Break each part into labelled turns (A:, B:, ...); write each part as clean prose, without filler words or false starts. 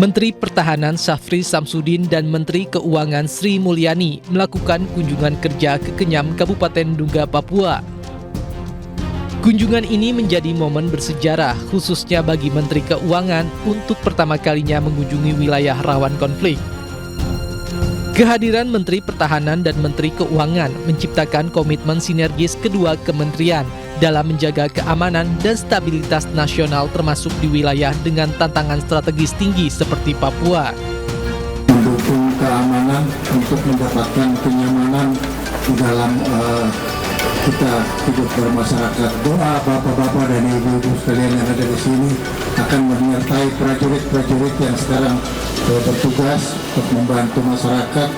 A: Menteri Pertahanan Syafri Samsudin dan Menteri Keuangan Sri Mulyani melakukan kunjungan kerja ke Kenyam, Kabupaten Duga, Papua. Kunjungan ini menjadi momen bersejarah khususnya bagi Menteri Keuangan untuk pertama kalinya mengunjungi wilayah rawan konflik. Kehadiran Menteri Pertahanan dan Menteri Keuangan menciptakan komitmen sinergis kedua kementerian dalam menjaga keamanan dan stabilitas nasional termasuk di wilayah dengan tantangan strategis tinggi seperti Papua.
B: Mendukung keamanan untuk mendapatkan kenyamanan di dalam kita hidup bermasyarakat. Doa bapak-bapak dan ibu-ibu sekalian yang ada di sini akan menyertai prajurit-prajurit yang sekarang bertugas untuk membantu masyarakat.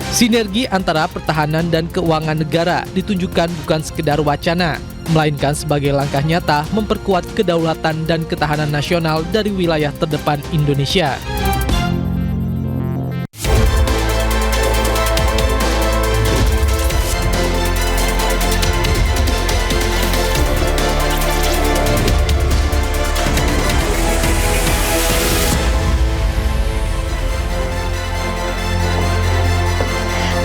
A: Sinergi antara pertahanan dan keuangan negara ditunjukkan bukan sekedar wacana, melainkan sebagai langkah nyata memperkuat kedaulatan dan ketahanan nasional dari wilayah terdepan Indonesia.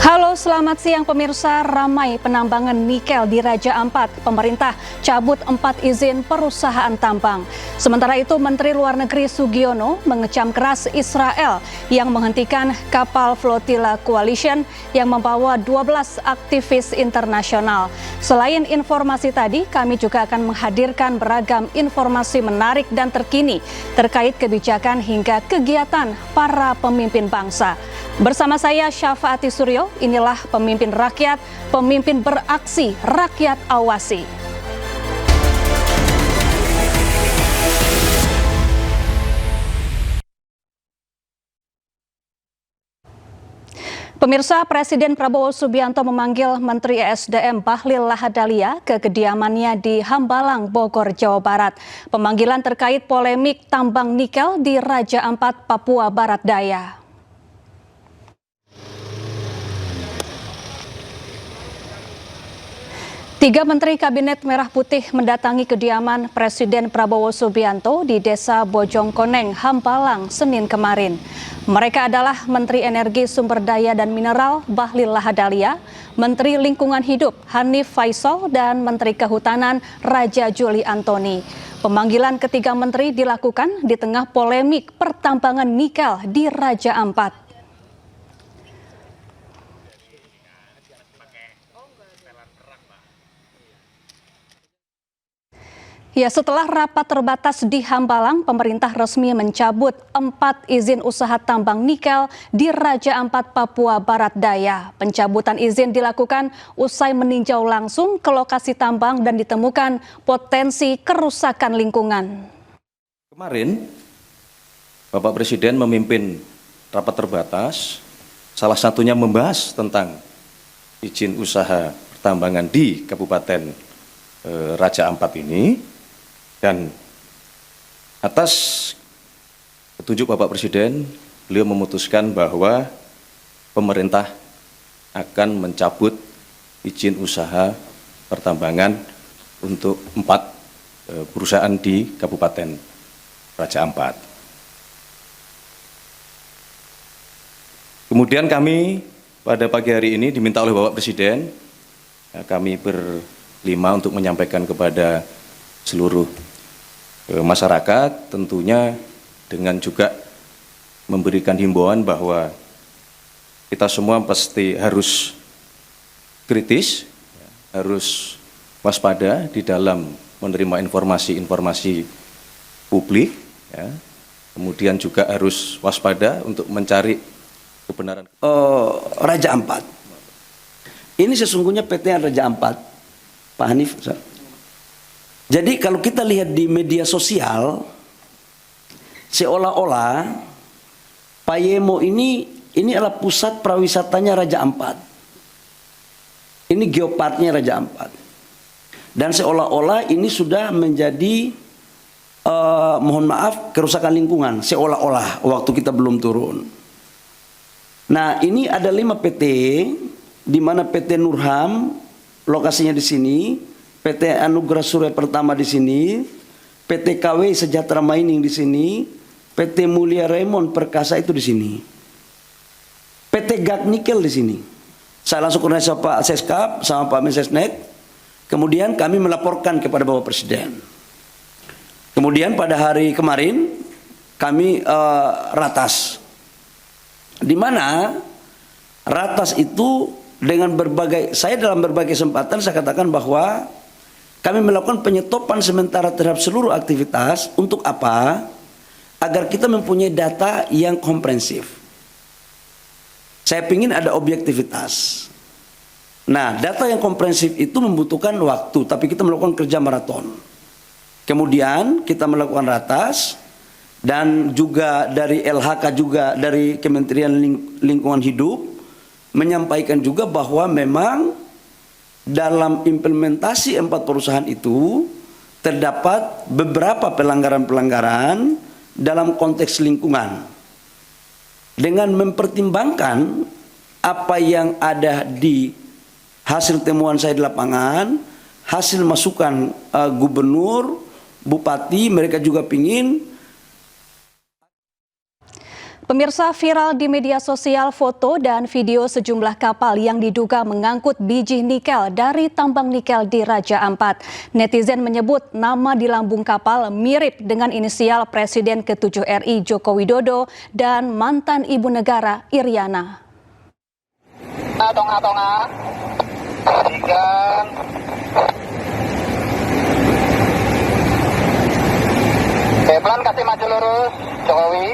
C: Halo, selamat siang pemirsa. Ramai penambangan nikel di Raja Ampat. Pemerintah cabut 4 izin perusahaan tambang. Sementara itu, Menteri Luar Negeri Sugiono mengecam keras Israel yang menghentikan kapal flotila Coalition yang membawa 12 aktivis internasional. Selain informasi tadi, kami juga akan menghadirkan beragam informasi menarik dan terkini terkait kebijakan hingga kegiatan para pemimpin bangsa. Bersama saya Syafaati Suryo, inilah pemimpin rakyat, pemimpin beraksi, rakyat awasi. Pemirsa, Presiden Prabowo Subianto memanggil Menteri ESDM Bahlil Lahadalia ke kediamannya di Hambalang, Bogor, Jawa Barat. Pemanggilan terkait polemik tambang nikel di Raja Ampat, Papua Barat Daya. Tiga Menteri Kabinet Merah Putih mendatangi kediaman Presiden Prabowo Subianto di Desa Bojongkoneng, Hambalang, Senin kemarin. Mereka adalah Menteri Energi Sumber Daya dan Mineral Bahlil Lahadalia, Menteri Lingkungan Hidup Hanif Faisal, dan Menteri Kehutanan Raja Juli Antoni. Pemanggilan ketiga menteri dilakukan di tengah polemik pertambangan nikel di Raja Ampat. Ya, setelah rapat terbatas di Hambalang, pemerintah resmi mencabut 4 izin usaha tambang nikel di Raja Ampat, Papua Barat Daya. Pencabutan izin dilakukan usai meninjau langsung ke lokasi tambang dan ditemukan potensi kerusakan lingkungan.
D: Kemarin, Bapak Presiden memimpin rapat terbatas, salah satunya membahas tentang izin usaha pertambangan di Kabupaten Raja Ampat ini. Dan atas petunjuk Bapak Presiden, beliau memutuskan bahwa pemerintah akan mencabut izin usaha pertambangan untuk 4 perusahaan di Kabupaten Raja Ampat. Kemudian kami pada pagi hari ini diminta oleh Bapak Presiden, kami berlima untuk menyampaikan kepada seluruh masyarakat, tentunya dengan juga memberikan himbauan bahwa kita semua pasti harus kritis, harus waspada di dalam menerima informasi-informasi publik, ya. Kemudian juga harus waspada untuk mencari kebenaran.
E: Raja Ampat, ini sesungguhnya PT Raja Ampat, Pak Hanif. Jadi kalau kita lihat di media sosial, seolah-olah Payemo ini adalah pusat prawisatanya Raja Ampat. Ini geoparknya Raja Ampat. Dan seolah-olah ini sudah menjadi, mohon maaf, kerusakan lingkungan. Seolah-olah waktu kita belum turun. Nah, ini ada 5 PT, di mana PT Nurham, lokasinya di sini, PT Anugerah Surya Pertama di sini, PT KW Sejahtera Mining di sini, PT Mulia Raymond Perkasa itu di sini. PT Gag Nikel di sini. Saya langsung koordinasi sama Pak Seskap, sama Pak Mensesnek. Kemudian kami melaporkan kepada Bapak Presiden. Kemudian pada hari kemarin kami ratas. Di mana ratas itu dengan saya dalam berbagai kesempatan saya katakan bahwa kami melakukan penyetopan sementara terhadap seluruh aktivitas. Untuk apa? Agar kita mempunyai data yang komprehensif. Saya ingin ada objektivitas. Nah, data yang komprehensif itu membutuhkan waktu, tapi kita melakukan kerja maraton. Kemudian kita melakukan ratas, dan juga dari LHK juga dari Kementerian Lingkungan Hidup menyampaikan juga bahwa memang dalam implementasi 4 perusahaan itu terdapat beberapa pelanggaran-pelanggaran dalam konteks lingkungan. Dengan mempertimbangkan apa yang ada di hasil temuan saya di lapangan, hasil masukan gubernur, bupati, mereka juga pingin.
C: Pemirsa, viral di media sosial foto dan video sejumlah kapal yang diduga mengangkut biji nikel dari tambang nikel di Raja Ampat. Netizen menyebut nama di lambung kapal mirip dengan inisial Presiden ke-7 RI Joko Widodo dan mantan Ibu Negara Iriana.
F: Tonga-tonga, ikan. Pelan kasih maju lurus, Jokowi.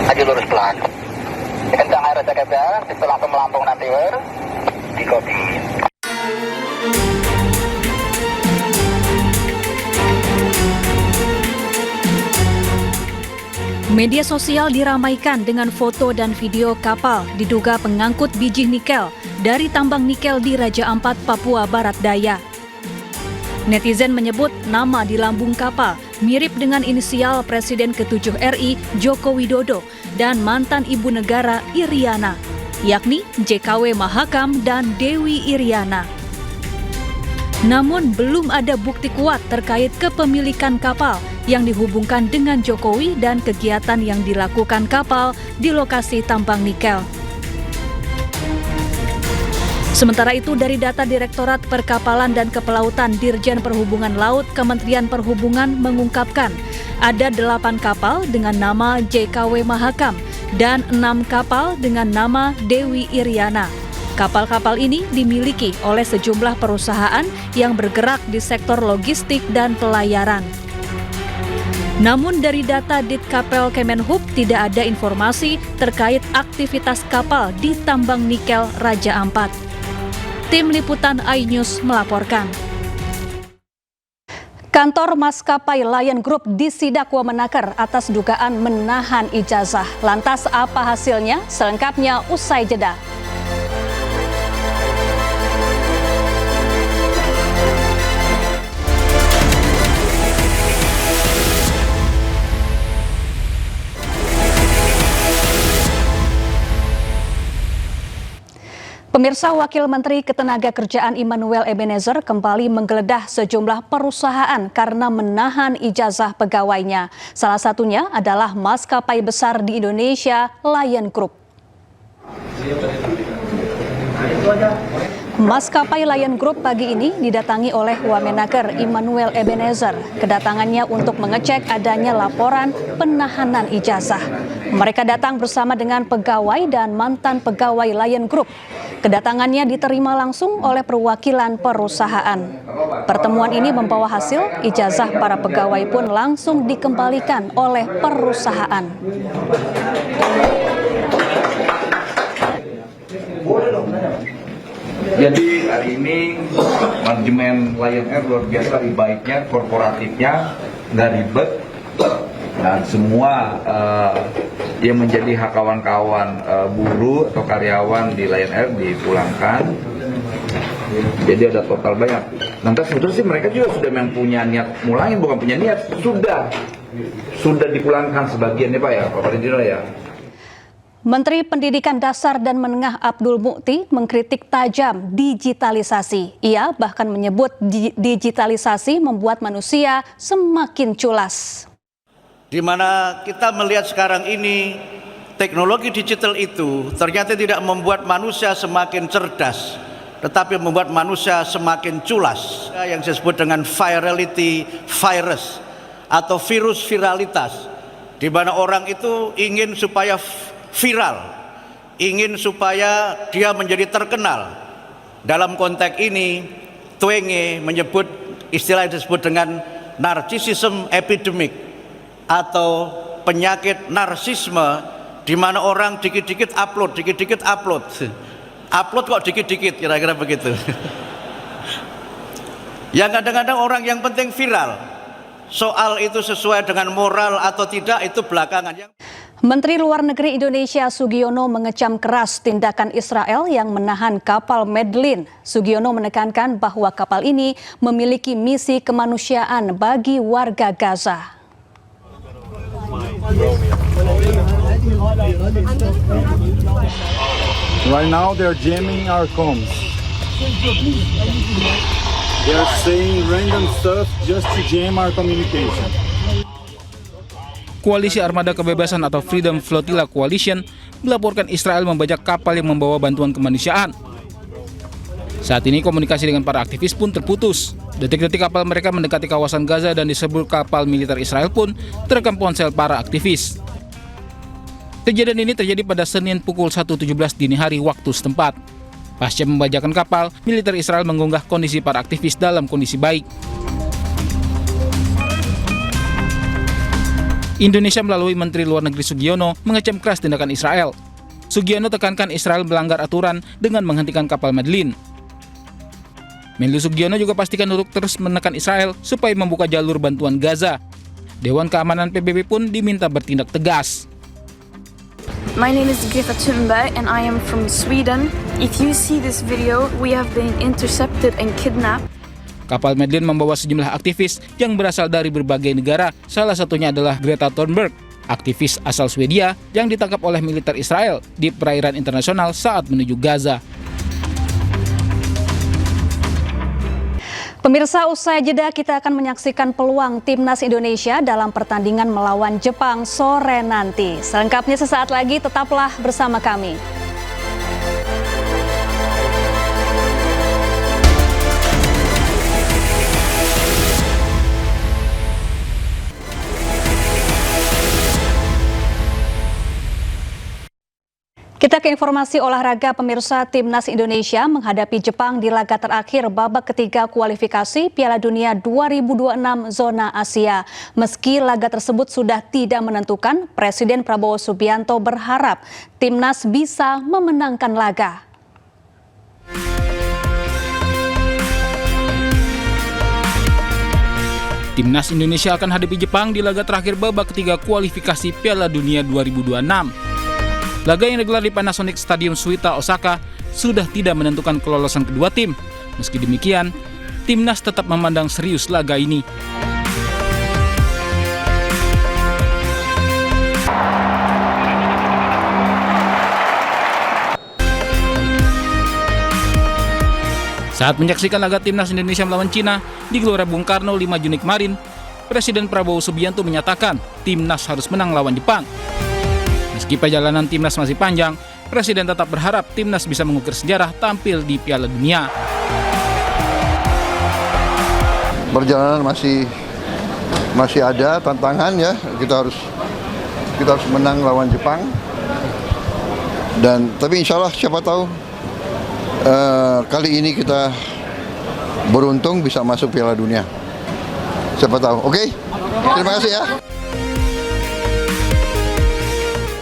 F: Maju lurus pelan. Kencang air jaketnya, itu langsung melambung nanti wer. Di kopi.
C: Media sosial diramaikan dengan foto dan video kapal diduga pengangkut biji nikel dari tambang nikel di Raja Ampat, Papua Barat Daya. Netizen menyebut nama di lambung kapal mirip dengan inisial Presiden ke-7 RI Joko Widodo dan mantan Ibu Negara Iriana, yakni JKW Mahakam dan Dewi Iriana. Namun belum ada bukti kuat terkait kepemilikan kapal yang dihubungkan dengan Jokowi dan kegiatan yang dilakukan kapal di lokasi tambang nikel. Sementara itu, dari data Direktorat Perkapalan dan Kepelautan Dirjen Perhubungan Laut Kementerian Perhubungan mengungkapkan ada 8 kapal dengan nama JKW Mahakam dan 6 kapal dengan nama Dewi Iriana. Kapal-kapal ini dimiliki oleh sejumlah perusahaan yang bergerak di sektor logistik dan pelayaran. Namun dari data Ditkapel Kemenhub tidak ada informasi terkait aktivitas kapal di tambang nikel Raja Ampat. Tim Liputan iNews melaporkan. Kantor maskapai Lion Group disidak Wamenaker atas dugaan menahan ijazah. Lantas apa hasilnya? Selengkapnya usai jeda. Pemirsa, Wakil Menteri Ketenagakerjaan Immanuel Ebenezer kembali menggeledah sejumlah perusahaan karena menahan ijazah pegawainya. Salah satunya adalah maskapai besar di Indonesia, Lion Group. Maskapai Lion Group pagi ini didatangi oleh Wamenaker Immanuel Ebenezer. Kedatangannya untuk mengecek adanya laporan penahanan ijazah. Mereka datang bersama dengan pegawai dan mantan pegawai Lion Group. Kedatangannya diterima langsung oleh perwakilan perusahaan. Pertemuan ini membawa hasil, ijazah para pegawai pun langsung dikembalikan oleh perusahaan.
G: Jadi hari ini manajemen Lion Air luar biasa baiknya, korporatifnya, nggak ribet, dan semua yang menjadi hak kawan-kawan buruh atau karyawan di Lion Air dipulangkan. Jadi ada total banyak. Nanti sebetulnya sih mereka juga sudah yang punya niat mulangin, bukan punya niat, sudah dipulangkan sebagiannya Pak ya, Pak Insinyur ya.
C: Menteri Pendidikan Dasar dan Menengah Abdul Mukti mengkritik tajam digitalisasi. Ia bahkan menyebut digitalisasi membuat manusia semakin culas.
H: di mana kita melihat sekarang ini teknologi digital itu ternyata tidak membuat manusia semakin cerdas, tetapi membuat manusia semakin culas, yang disebut dengan virality virus atau virus viralitas, di mana orang itu ingin supaya viral, ingin supaya dia menjadi terkenal. Dalam konteks ini, Twenge menyebut istilah yang disebut dengan narcissism epidemic atau penyakit narsisme, di mana orang dikit-dikit upload, upload kok dikit-dikit, kira-kira begitu. Yang kadang-kadang orang yang penting viral, soal itu sesuai dengan moral atau tidak itu belakangan.
C: Menteri Luar Negeri Indonesia Sugiono mengecam keras tindakan Israel yang menahan kapal Medlin. Sugiono menekankan bahwa kapal ini memiliki misi kemanusiaan bagi warga Gaza.
I: Right now they're jamming our comms. They're saying random stuff just to jam our communication.
J: Koalisi Armada Kebebasan atau Freedom Flotilla Coalition melaporkan Israel membajak kapal yang membawa bantuan kemanusiaan. Saat ini komunikasi dengan para aktivis pun terputus. Detik-detik kapal mereka mendekati kawasan Gaza dan disebut kapal militer Israel pun terekam ponsel para aktivis. Kejadian ini terjadi pada Senin pukul 1.17 dini hari waktu setempat. Pasca pembajakan kapal, militer Israel mengunggah kondisi para aktivis dalam kondisi baik. Indonesia melalui Menteri Luar Negeri Sugiono mengecam keras tindakan Israel. Sugiono tekankan Israel melanggar aturan dengan menghentikan kapal Medlin. Menlu Sugiono juga pastikan untuk terus menekan Israel supaya membuka jalur bantuan Gaza. Dewan Keamanan PBB pun diminta bertindak tegas.
K: My name is Greta Thunberg and I am from Sweden. If you see this video, we have been intercepted and kidnapped.
J: Kapal Medlin membawa sejumlah aktivis yang berasal dari berbagai negara, salah satunya adalah Greta Thunberg, aktivis asal Swedia yang ditangkap oleh militer Israel di perairan internasional saat menuju Gaza.
C: Pemirsa, usai jeda kita akan menyaksikan peluang Timnas Indonesia dalam pertandingan melawan Jepang sore nanti. Selengkapnya sesaat lagi, tetaplah bersama kami. Kita ke informasi olahraga. Pemirsa, Timnas Indonesia menghadapi Jepang di laga terakhir babak ketiga kualifikasi Piala Dunia 2026 zona Asia. Meski laga tersebut sudah tidak menentukan, Presiden Prabowo Subianto berharap Timnas bisa memenangkan laga.
J: Timnas Indonesia akan hadapi Jepang di laga terakhir babak ketiga kualifikasi Piala Dunia 2026. Laga yang digelar di Panasonic Stadium Suita, Osaka, sudah tidak menentukan kelolosan kedua tim. Meski demikian, Timnas tetap memandang serius laga ini. Saat menyaksikan laga Timnas Indonesia melawan Cina di Gelora Bung Karno 5 Juni kemarin, Presiden Prabowo Subianto menyatakan Timnas harus menang lawan Jepang. Meski perjalanan Timnas masih panjang, Presiden tetap berharap Timnas bisa mengukir sejarah tampil di Piala Dunia.
L: Perjalanan masih ada tantangan ya. Kita harus menang lawan Jepang. Tapi insya Allah siapa tahu kali ini kita beruntung bisa masuk Piala Dunia. Siapa tahu. Oke? Terima kasih ya.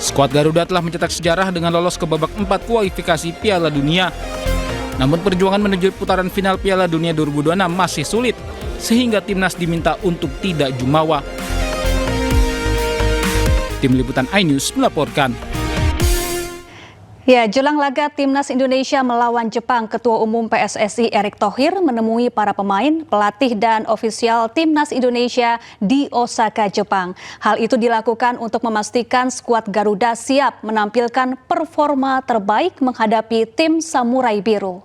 J: Skuad Garuda telah mencetak sejarah dengan lolos ke babak 4 kualifikasi Piala Dunia. Namun perjuangan menuju putaran final Piala Dunia 2026 masih sulit, sehingga Timnas diminta untuk tidak jumawa. Tim Liputan iNews melaporkan.
C: Ya, jelang laga Timnas Indonesia melawan Jepang, Ketua Umum PSSI Erick Thohir menemui para pemain, pelatih dan ofisial Timnas Indonesia di Osaka, Jepang. Hal itu dilakukan untuk memastikan skuad Garuda siap menampilkan performa terbaik menghadapi tim Samurai Biru.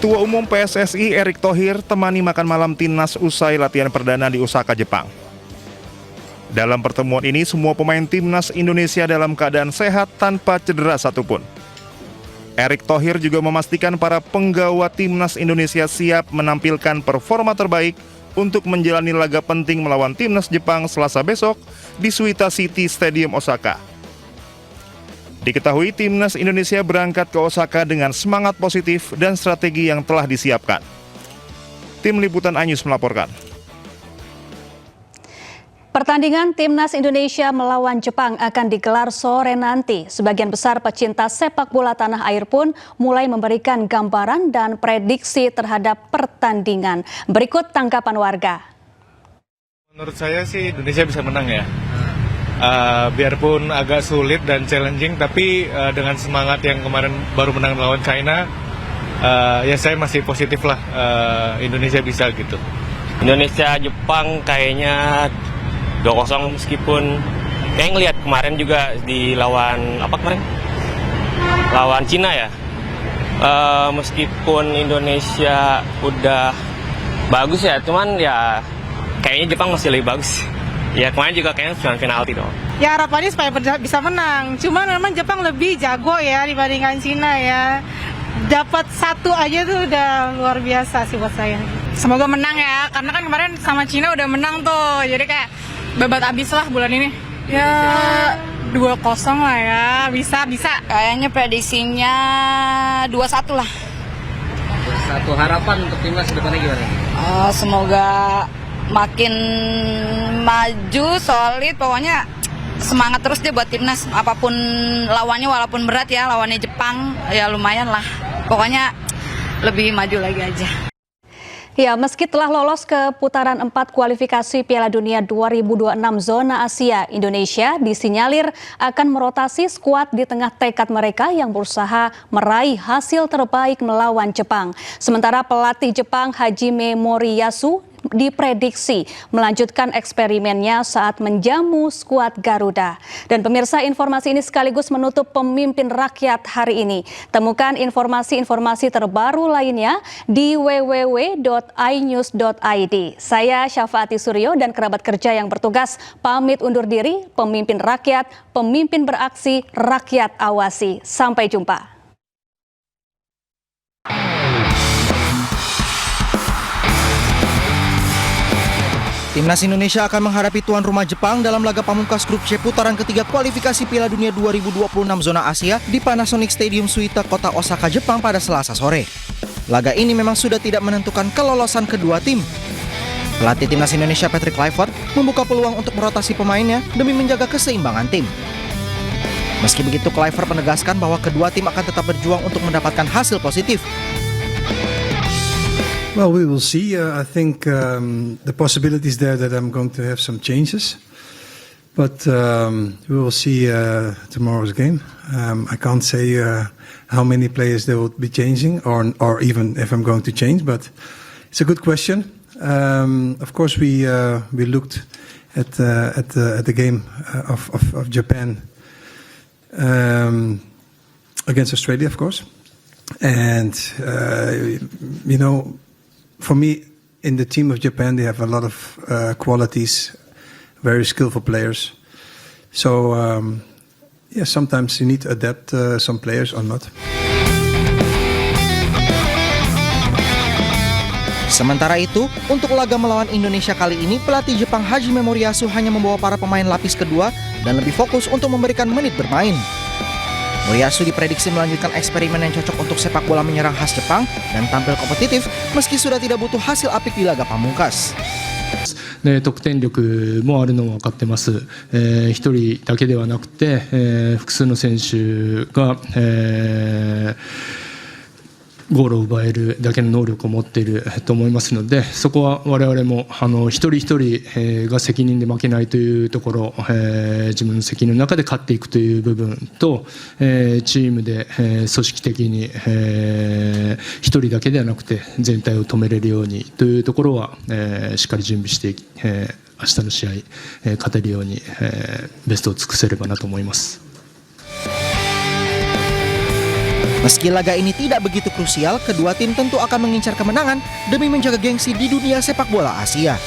M: Ketua Umum PSSI Erick Thohir temani makan malam timnas usai latihan perdana di Osaka, Jepang. Dalam pertemuan ini, semua pemain timnas Indonesia dalam keadaan sehat tanpa cedera satupun. Erick Thohir juga memastikan para penggawa timnas Indonesia siap menampilkan performa terbaik untuk menjalani laga penting melawan timnas Jepang Selasa besok di Suita City Stadium Osaka. Diketahui timnas Indonesia berangkat ke Osaka dengan semangat positif dan strategi yang telah disiapkan. Tim Liputan iNews melaporkan.
C: Pertandingan Timnas Indonesia melawan Jepang akan digelar sore nanti. Sebagian besar pecinta sepak bola tanah air pun mulai memberikan gambaran dan prediksi terhadap pertandingan. Berikut tanggapan warga.
N: Menurut saya sih Indonesia bisa menang ya. Biarpun agak sulit dan challenging, tapi dengan semangat yang kemarin baru menang melawan China, ya saya masih positif lah, Indonesia bisa gitu.
O: Indonesia-Jepang kayaknya 2-0 meskipun kayak ngelihat kemarin juga di lawan Cina ya. Meskipun Indonesia udah bagus ya, cuman ya kayaknya Jepang masih lebih bagus. Ya kemarin juga kayaknya cuma penalti doang.
P: Ya harapannya supaya bisa menang. Cuman memang Jepang lebih jago ya dibandingkan Cina ya. Dapat 1 aja tuh udah luar biasa sih buat saya. Semoga menang ya, karena kan kemarin sama Cina udah menang tuh. Jadi kayak babat abis lah bulan ini. Ya 2-0 lah ya, bisa.
Q: Kayaknya prediksinya 2-1 lah.
R: 2-1. Harapan untuk timnas ke depannya gimana?
Q: Semoga makin maju, solid, pokoknya semangat terus deh buat timnas. Apapun lawannya, walaupun berat ya, lawannya Jepang, ya lumayan lah. Pokoknya lebih maju lagi aja.
C: Ya, meski telah lolos ke putaran 4 kualifikasi Piala Dunia 2026 zona Asia, Indonesia disinyalir akan merotasi skuad di tengah tekad mereka yang berusaha meraih hasil terbaik melawan Jepang. Sementara pelatih Jepang Hajime Moriyasu diprediksi melanjutkan eksperimennya saat menjamu skuad Garuda. Dan pemirsa, informasi ini sekaligus menutup Pemimpin Rakyat hari ini. Temukan informasi-informasi terbaru lainnya di www.inews.id. Saya Syafaati Suryo dan kerabat kerja yang bertugas pamit undur diri. Pemimpin Rakyat, pemimpin beraksi, rakyat awasi. Sampai jumpa.
S: Timnas Indonesia akan menghadapi tuan rumah Jepang dalam laga pamungkas grup C putaran ketiga kualifikasi Piala Dunia 2026 zona Asia di Panasonic Stadium Suita, kota Osaka, Jepang pada Selasa sore. Laga ini memang sudah tidak menentukan kelolosan kedua tim. Pelatih Timnas Indonesia Patrick Kluivert membuka peluang untuk merotasi pemainnya demi menjaga keseimbangan tim. Meski begitu, Kluivert menegaskan bahwa kedua tim akan tetap berjuang untuk mendapatkan hasil positif.
T: Well, we will see. I think the possibility is there that I'm going to have some changes. But we will see tomorrow's game. I can't say how many players they will be changing or even if I'm going to change. But it's a good question. Of course, we looked at the game of Japan against Australia, of course. And, you know, for me, in the team of Japan, they have a lot of qualities, very skillful players. So, yeah, sometimes you need to adapt some players or not.
S: Sementara itu, untuk laga melawan Indonesia kali ini, pelatih Jepang Hajime Moriyasu hanya membawa para pemain lapis kedua dan lebih fokus untuk memberikan menit bermain. Moriyasu diprediksi melanjutkan eksperimen yang cocok untuk sepak bola menyerang khas Jepang dan tampil kompetitif meski sudah tidak butuh hasil apik di laga pamungkas.
U: 得点力もあるのも分かってます。一人だけではなくて、複数の選手が、ゴールを奪えるだけの能力を持っていると思いますので、そこは我々も一人一人が責任で負けないというところ、自分の責任の中で勝っていくという部分と、チームで組織的に一人だけではなくて全体を止めれるようにというところはしっかり準備して明日の試合勝てるようにベストを尽くせればなと思います。
S: Meski laga ini tidak begitu krusial, kedua tim tentu akan mengincar kemenangan demi menjaga gengsi di dunia sepak bola Asia.